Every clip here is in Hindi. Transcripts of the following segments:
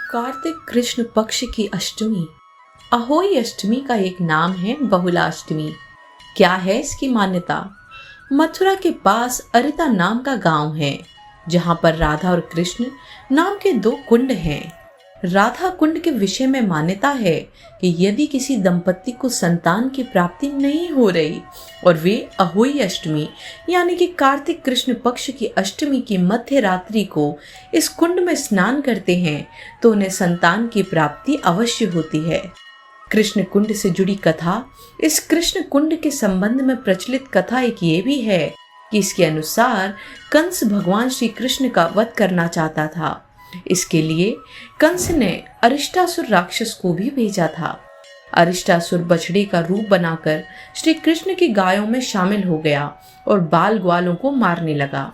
कार्तिक कृष्ण पक्ष की अष्टमी अहोई अष्टमी का एक नाम है बहुलाष्टमी। क्या है इसकी मान्यता? मथुरा के पास अरिता नाम का गांव है जहां पर राधा और कृष्ण नाम के दो कुंड हैं। राधा कुंड के विषय में मान्यता है कि यदि किसी दंपति को संतान की प्राप्ति नहीं हो रही और वे अहोई अष्टमी यानी कि कार्तिक कृष्ण पक्ष की अष्टमी की मध्य रात्रि को इस कुंड में स्नान करते हैं तो उन्हें संतान की प्राप्ति अवश्य होती है। कृष्ण कुंड से जुड़ी कथा। इस कृष्ण कुंड के संबंध में प्रचलित कथा एक ये भी है कि इसके अनुसार कंस भगवान श्री कृष्ण का वध करना चाहता था। इसके लिए कंस ने अरिष्टासुर राक्षस को भी भेजा था। अरिष्टासुर बछड़े का रूप बनाकर श्री कृष्ण की गायों में शामिल हो गया और बाल ग्वालों को मारने लगा।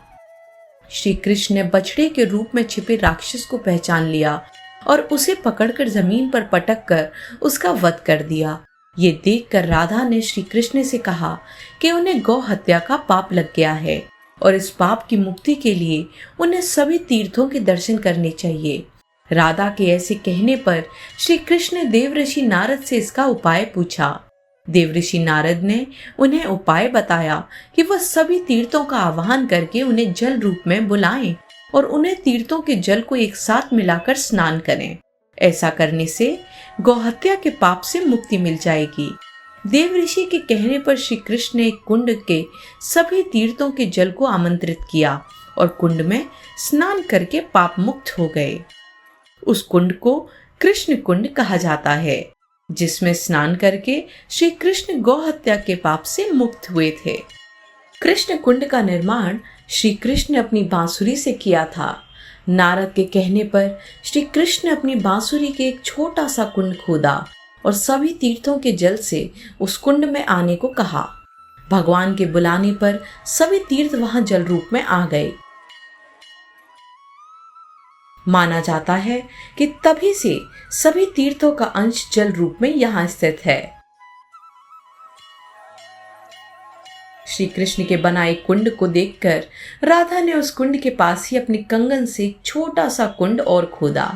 श्री कृष्ण ने बछड़े के रूप में छिपे राक्षस को पहचान लिया और उसे पकड़कर जमीन पर पटक कर उसका वध कर दिया। ये देखकर राधा ने श्री कृष्ण से कहा कि उन्हें गौ हत्या का पाप लग गया है और इस पाप की मुक्ति के लिए उन्हें सभी तीर्थों के दर्शन करने चाहिए। राधा के ऐसे कहने पर श्री कृष्ण ने देवऋषि नारद से इसका उपाय पूछा। देवऋषि नारद ने उन्हें उपाय बताया कि वह सभी तीर्थों का आह्वान करके उन्हें जल रूप में बुलाएं और उन्हें तीर्थों के जल को एक साथ मिलाकर स्नान करें। ऐसा करने से गौहत्या के पाप से मुक्ति मिल जाएगी। देवऋषि के कहने पर श्री कृष्ण ने कुंड के सभी तीर्थों के जल को आमंत्रित किया और कुंड में स्नान करके पाप मुक्त हो गए। उस कुंड को कृष्ण कुंड कहा जाता है जिसमें स्नान करके श्री कृष्ण गौहत्या के पाप से मुक्त हुए थे। कृष्ण कुंड का निर्माण श्री कृष्ण ने अपनी बांसुरी से किया था। नारद के कहने पर श्री कृष्ण ने अपनी बांसुरी के एक छोटा सा कुंड खोदा और सभी तीर्थों के जल से उस कुंड में आने को कहा। भगवान के बुलाने पर सभी तीर्थ वहां जल रूप में आ गए। माना जाता है कि तभी से सभी तीर्थों का अंश जल रूप में यहाँ स्थित है। श्री कृष्ण के बनाए कुंड को देखकर राधा ने उस कुंड के पास ही अपनी कंगन से एक छोटा सा कुंड और खोदा।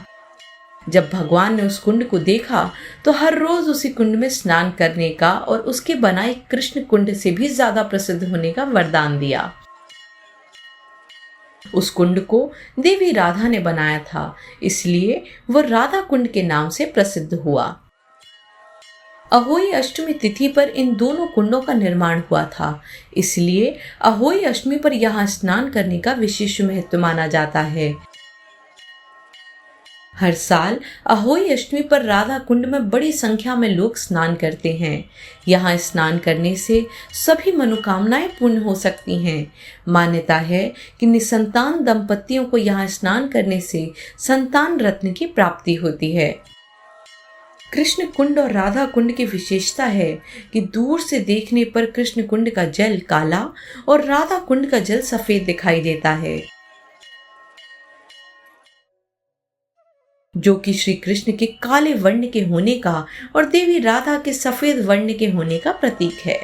जब भगवान ने उस कुंड को देखा तो हर रोज उसी कुंड में स्नान करने का और उसके बनाए कृष्ण कुंड से भी ज्यादा प्रसिद्ध होने का वरदान दिया। उस कुंड को देवी राधा ने बनाया था, इसलिए वह राधा कुंड के नाम से प्रसिद्ध हुआ। अहोई अष्टमी तिथि पर इन दोनों कुंडों का निर्माण हुआ था, इसलिए अहोई अष्टमी पर यहाँ स्नान करने का विशेष महत्व माना जाता है। हर साल अहोई अष्टमी पर राधा कुंड में बड़ी संख्या में लोग स्नान करते हैं। यहाँ स्नान करने से सभी मनोकामनाएं पूर्ण हो सकती हैं। मान्यता है कि निसंतान दंपतियों को यहाँ स्नान करने से संतान रत्न की प्राप्ति होती है। कृष्ण कुंड और राधा कुंड की विशेषता है कि दूर से देखने पर कृष्ण कुंड का जल काला और राधा कुंड का जल सफेद दिखाई देता है, जो कि श्री कृष्ण के काले वर्ण के होने का और देवी राधा के सफेद वर्ण के होने का प्रतीक है।